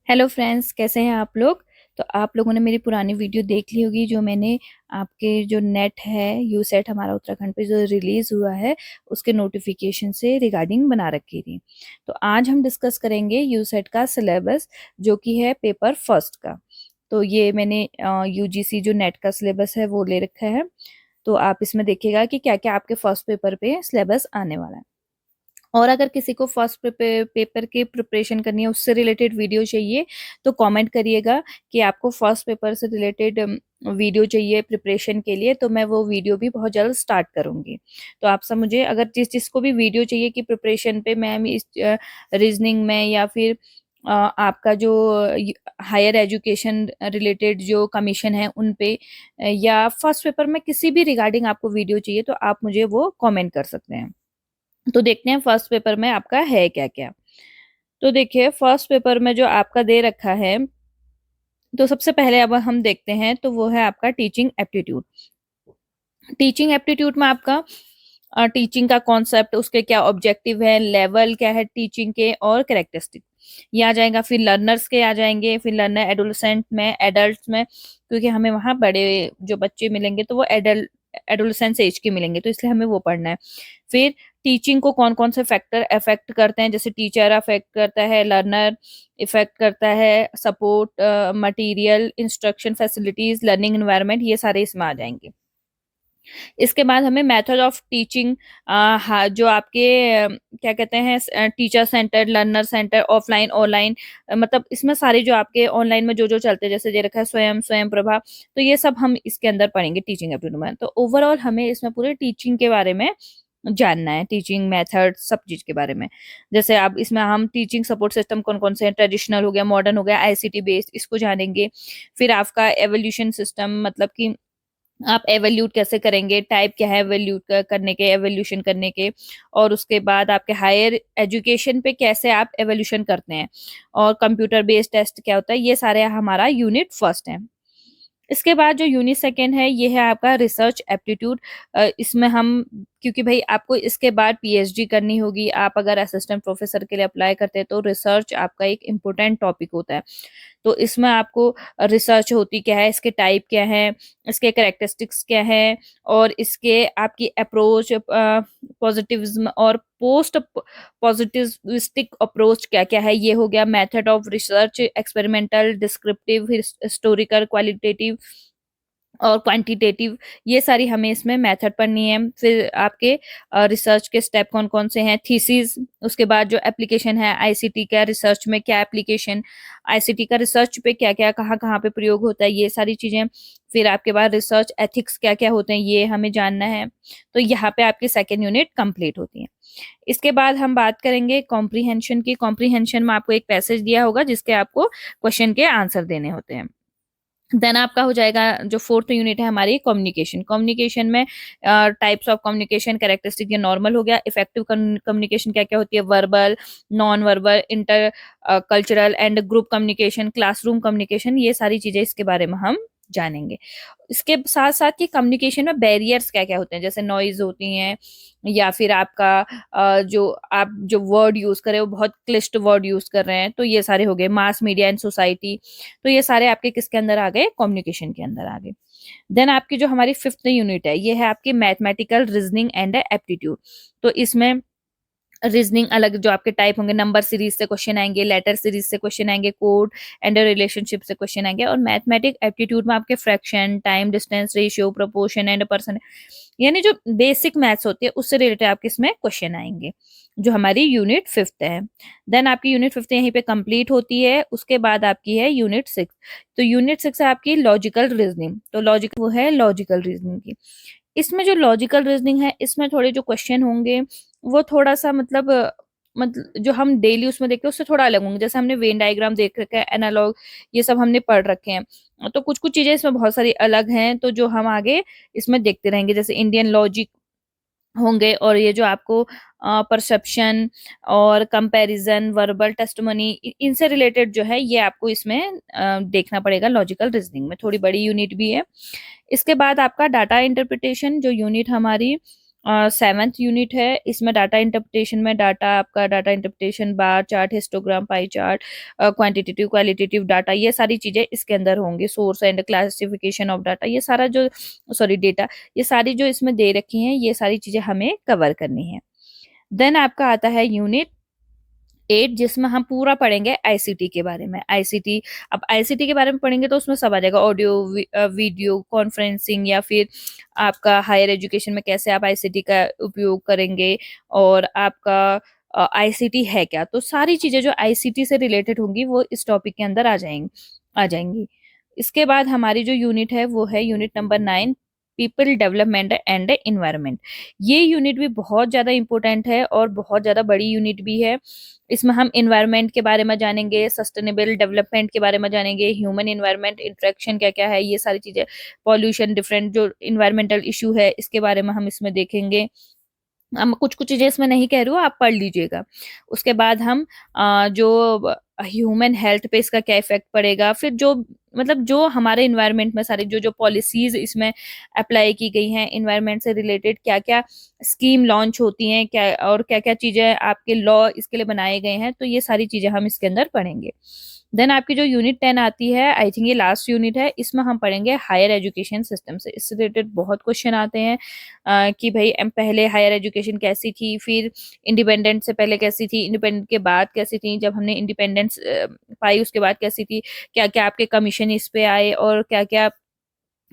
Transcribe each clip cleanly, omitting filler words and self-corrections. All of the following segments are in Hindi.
हेलो फ्रेंड्स, कैसे हैं आप लोग। तो आप लोगों ने मेरी पुरानी वीडियो देख ली होगी जो मैंने आपके जो नेट है यू सेट हमारा उत्तराखंड पे जो रिलीज हुआ है उसके नोटिफिकेशन से रिगार्डिंग बना रखी थी। तो आज हम डिस्कस करेंगे यू सेट का सिलेबस जो कि है पेपर फर्स्ट का। तो ये मैंने यूजीसी जो नेट का सिलेबस है वो ले रखा है। तो आप इसमें देखिएगा कि क्या क्या आपके फर्स्ट पेपर पे सिलेबस आने वाला है। और अगर किसी को फर्स्ट पेपर की प्रिपरेशन करनी है उससे रिलेटेड वीडियो चाहिए तो कमेंट करिएगा कि आपको फर्स्ट पेपर से रिलेटेड वीडियो चाहिए प्रिपरेशन के लिए, तो मैं वो वीडियो भी बहुत जल्द स्टार्ट करूंगी। तो आप सब मुझे अगर जिसको भी वीडियो चाहिए कि प्रिपरेशन पे मैम इस रीजनिंग में या फिर आपका जो हायर एजुकेशन रिलेटेड जो कमीशन है उन पे या फर्स्ट पेपर में किसी भी रिगार्डिंग आपको वीडियो चाहिए तो आप मुझे वो कमेंट कर सकते हैं। तो देखते हैं फर्स्ट पेपर में आपका है क्या क्या। तो देखिए फर्स्ट पेपर में जो आपका दे रखा है, तो सबसे पहले अब हम देखते हैं तो वो है आपका टीचिंग एप्टीट्यूड। टीचिंग एप्टीट्यूड में आपका टीचिंग का कॉन्सेप्ट, उसके क्या ऑब्जेक्टिव है, लेवल क्या है टीचिंग के और कैरेक्टरिस्टिक ये आ जाएगा। फिर लर्नर्स के आ जाएंगे, फिर लर्नर एडोलसेंट में, एडल्ट में, क्योंकि हमें वहाँ बड़े जो बच्चे मिलेंगे तो वो एडोलसेंस एज के मिलेंगे तो इसलिए हमें वो पढ़ना है। फिर टीचिंग को कौन कौन से फैक्टर अफेक्ट करते हैं, जैसे टीचर अफेक्ट करता है, लर्नर इफेक्ट करता है, support material, instruction facilities, learning environment, ये सारे इसमें आ जाएंगे। इसके बाद हमें मेथड ऑफ टीचिंग, जो आपके क्या कहते हैं teacher centre, learner centre, offline online, मतलब इसमें सारे जो आपके ऑनलाइन में जो जो चलते हैं जैसे दे रखा है स्वयं, स्वयं प्रभा, तो ये सब हम इसके अंदर पढ़ेंगे टीचिंग एप्टीट्यूड में। तो ओवरऑल हमें इसमें पूरे टीचिंग के बारे में जानना है, टीचिंग मेथड सब चीज के बारे में। जैसे आप इसमें हम टीचिंग सपोर्ट सिस्टम कौन कौन से हैं, ट्रेडिशनल हो गया, मॉडर्न हो गया, आईसीटी बेस्ड, इसको जानेंगे। फिर आपका एवोल्यूशन सिस्टम, मतलब कि आप एवोल्यूट कैसे करेंगे, टाइप क्या है एवोल्यूट करने के, एवोल्यूशन करने के, और उसके बाद आपके हायर एजुकेशन पे कैसे आप एवोल्यूशन करते हैं, और कंप्यूटर बेस्ड टेस्ट क्या होता है, ये सारे हमारा यूनिट फर्स्ट है। इसके बाद जो यूनिट सेकेंड है ये है आपका रिसर्च एप्टीट्यूड। इसमें हम, क्योंकि भाई आपको इसके बाद पीएचडी करनी होगी, आप अगर असिस्टेंट प्रोफेसर के लिए अप्लाई करते हैं तो रिसर्च आपका एक इम्पोर्टेंट टॉपिक होता है। तो इसमें आपको रिसर्च होती क्या है, इसके टाइप क्या है, इसके करेक्टरिस्टिक्स क्या है, और इसके आपकी अप्रोच, पॉजिटिविज्म और पोस्ट पॉजिटिविस्टिक अप्रोच क्या क्या है, ये हो गया। Method of research, experimental, descriptive, historical, qualitative और क्वांटिटेटिव, ये सारी हमें इसमें मेथड पढ़नी है। फिर आपके रिसर्च के स्टेप कौन कौन से हैं, थीसिस, उसके बाद जो एप्लीकेशन है आईसीटी का, रिसर्च में क्या एप्लीकेशन, आईसीटी का रिसर्च पे क्या क्या कहाँ कहाँ पे प्रयोग होता है, ये सारी चीजें। फिर आपके बाद रिसर्च एथिक्स क्या क्या होते हैं ये हमें जानना है। तो यहाँ पे आपकी सेकेंड यूनिट कंप्लीट होती है। इसके बाद हम बात करेंगे कॉम्प्रीहेंशन की। कॉम्प्रीहेंशन में आपको एक पैसेज दिया होगा जिसके आपको क्वेश्चन के आंसर देने होते हैं। देन आपका हो जाएगा जो फोर्थ यूनिट है हमारी कम्युनिकेशन। कम्युनिकेशन में टाइप्स ऑफ कम्युनिकेशन, कैरेक्टरिस्टिक, ये नॉर्मल हो गया। इफेक्टिव कम्युनिकेशन क्या क्या होती है, verbal, non verbal, inter cultural and group communication, classroom communication, ये सारी चीजें इसके बारे में हम जानेंगे। इसके साथ साथ कि कम्युनिकेशन में बैरियर्स क्या क्या होते हैं, जैसे नॉइज होती हैं, या फिर आपका जो आप जो वर्ड यूज कर रहे हो बहुत क्लिष्ट वर्ड यूज कर रहे हैं, तो ये सारे हो गए। मास मीडिया एंड सोसाइटी, तो ये सारे आपके किसके अंदर आ गए, कम्युनिकेशन के अंदर आ गए। देन आपकी जो हमारी फिफ्थ यूनिट है ये है आपकी मैथमेटिकल रीजनिंग एंड एप्टीट्यूड। तो इसमें रीजनिंग अलग जो आपके टाइप होंगे, नंबर सीरीज से क्वेश्चन आएंगे, लेटर सीरीज से क्वेश्चन आएंगे, कोड एंड रिलेशनशिप से क्वेश्चन आएंगे, और मैथमेटिक एप्टीट्यूड में आपके fraction, time, distance, ratio, proportion and person, यानी जो बेसिक मैथ्स होती है उससे रिलेटेड आपके इसमें क्वेश्चन आएंगे, जो हमारी यूनिट फिफ्थ है। देन आपकी यूनिट फिफ्थ यहीं पे कंप्लीट होती है। उसके बाद आपकी है यूनिट सिक्स। तो यूनिट सिक्स है आपकी लॉजिकल रीजनिंग। तो लॉजिकल वो है लॉजिकल रीजनिंग की। इसमें जो लॉजिकल रीजनिंग है इसमें थोड़े जो क्वेश्चन होंगे वो थोड़ा सा मतलब जो हम डेली उसमें देखते हैं उससे थोड़ा अलग होंगे। जैसे हमने वेन डायग्राम देख रखा है, एनालॉग, ये सब हमने पढ़ रखे हैं, तो कुछ कुछ चीजें इसमें बहुत सारी अलग हैं, तो जो हम आगे इसमें देखते रहेंगे, जैसे इंडियन लॉजिक होंगे, और ये जो आपको परसेप्शन और कंपैरिजन, वर्बल टेस्टिमनी, इनसे रिलेटेड जो है ये आपको इसमें देखना पड़ेगा। लॉजिकल रीजनिंग में थोड़ी बड़ी यूनिट भी है। इसके बाद आपका डाटा इंटरप्रिटेशन जो यूनिट हमारी 7th यूनिट है। इसमें डाटा इंटरप्रिटेशन में data interpretation, bar chart, histogram, pie chart, quantitative qualitative data, ये सारी चीजें इसके अंदर होंगी। Source and classification of data, ये सारा जो डेटा, ये सारी जो इसमें दे रखी हैं, ये सारी चीजें हमें कवर करनी है। देन आपका आता है यूनिट 8, जिसमें हम पूरा पढ़ेंगे आईसीटी के बारे में। आईसीटी, अब आईसीटी के बारे में पढ़ेंगे तो उसमें सब आ जाएगा, ऑडियो, वीडियो कॉन्फ्रेंसिंग, या फिर आपका हायर एजुकेशन में कैसे आप आईसीटी का उपयोग करेंगे, और आपका आईसीटी है क्या। तो सारी चीजें जो आईसीटी से रिलेटेड होंगी वो इस टॉपिक के अंदर आ जाएंगी। इसके बाद हमारी जो यूनिट है वो है unit number 9, people development and environment. ये यूनिट भी बहुत ज्यादा इंपॉर्टेंट है और बहुत ज्यादा बड़ी यूनिट भी है। इसमें हम इन्वायरमेंट के बारे में जानेंगे, सस्टेनेबल डेवलपमेंट के बारे में जानेंगे, ह्यूमन इन्वायरमेंट इंटरेक्शन क्या क्या है, ये सारी चीजें, पॉल्यूशन, डिफरेंट जो इन्वायरमेंटल इशू है इसके बारे में हम इसमें देखेंगे। हम कुछ कुछ चीजें इसमें नहीं कह रही हूँ, आप पढ़ लीजिएगा। उसके बाद हम जो ह्यूमन हेल्थ पे इसका क्या इफेक्ट पड़ेगा, फिर जो मतलब जो हमारे इन्वायरमेंट में सारी जो जो पॉलिसीज इसमें अप्लाई की गई हैं, इन्वायरमेंट से रिलेटेड क्या क्या स्कीम लॉन्च होती हैं, क्या और क्या क्या चीजें आपके लॉ इसके लिए बनाए गए हैं, तो ये सारी चीजें हम इसके अंदर पढ़ेंगे। देन आपकी जो यूनिट 10 आती है, आई थिंक ये लास्ट यूनिट है, इसमें हम पढ़ेंगे हायर एजुकेशन सिस्टम से। इससे रिलेटेड बहुत क्वेश्चन आते हैं कि भाई पहले हायर एजुकेशन कैसी थी, फिर इंडिपेंडेंट से पहले कैसी थी, इंडिपेंडेंट के बाद कैसी थी, जब हमने इंडिपेंडेंस पाई उसके बाद कैसी थी, क्या क्या आपके कमीशन इस पे आए, और क्या क्या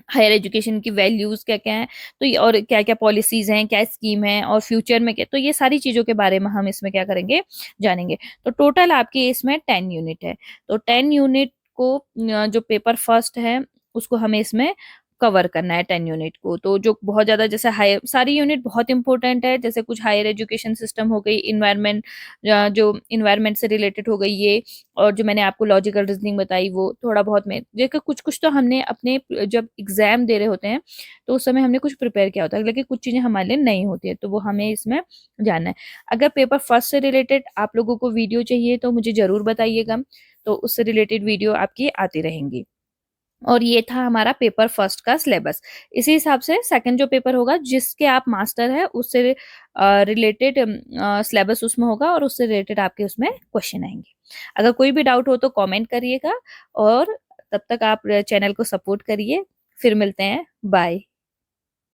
हायर एजुकेशन की वैल्यूज क्या क्या हैं, तो ये और क्या क्या पॉलिसीज हैं, क्या स्कीम है, और फ्यूचर में क्या, तो ये सारी चीजों के बारे में हम इसमें क्या करेंगे, जानेंगे। तो टोटल आपकी इसमें 10 यूनिट है। तो 10 यूनिट को जो पेपर फर्स्ट है उसको हमें इसमें कवर करना है, 10 यूनिट को। तो जो बहुत ज्यादा, जैसे हायर, सारी यूनिट बहुत इंपॉर्टेंट है, जैसे कुछ हायर एजुकेशन सिस्टम हो गई, इन्वायरमेंट, जो इन्वायरमेंट से रिलेटेड हो गई ये, और जो मैंने आपको लॉजिकल रीजनिंग बताई वो थोड़ा बहुत में, देखो कुछ कुछ तो हमने अपने जब एग्जाम दे रहे होते हैं तो उस समय हमने कुछ प्रिपेयर किया होता है, लेकिन कुछ चीजें हमारे लिए नहीं होती है, तो वो हमें इसमें जानना है। अगर पेपर फर्स्ट से रिलेटेड आप लोगों को वीडियो चाहिए तो मुझे जरूर बताइएगा, तो उससे रिलेटेड वीडियो आपकी आती रहेंगी। और ये था हमारा पेपर फर्स्ट का सिलेबस। इसी हिसाब से सेकंड जो पेपर होगा, जिसके आप मास्टर है, उससे रिलेटेड सिलेबस उसमें होगा, और उससे रिलेटेड आपके उसमें क्वेश्चन आएंगे। अगर कोई भी डाउट हो तो कमेंट करिएगा, और तब तक आप चैनल को सपोर्ट करिए। फिर मिलते हैं, बाय।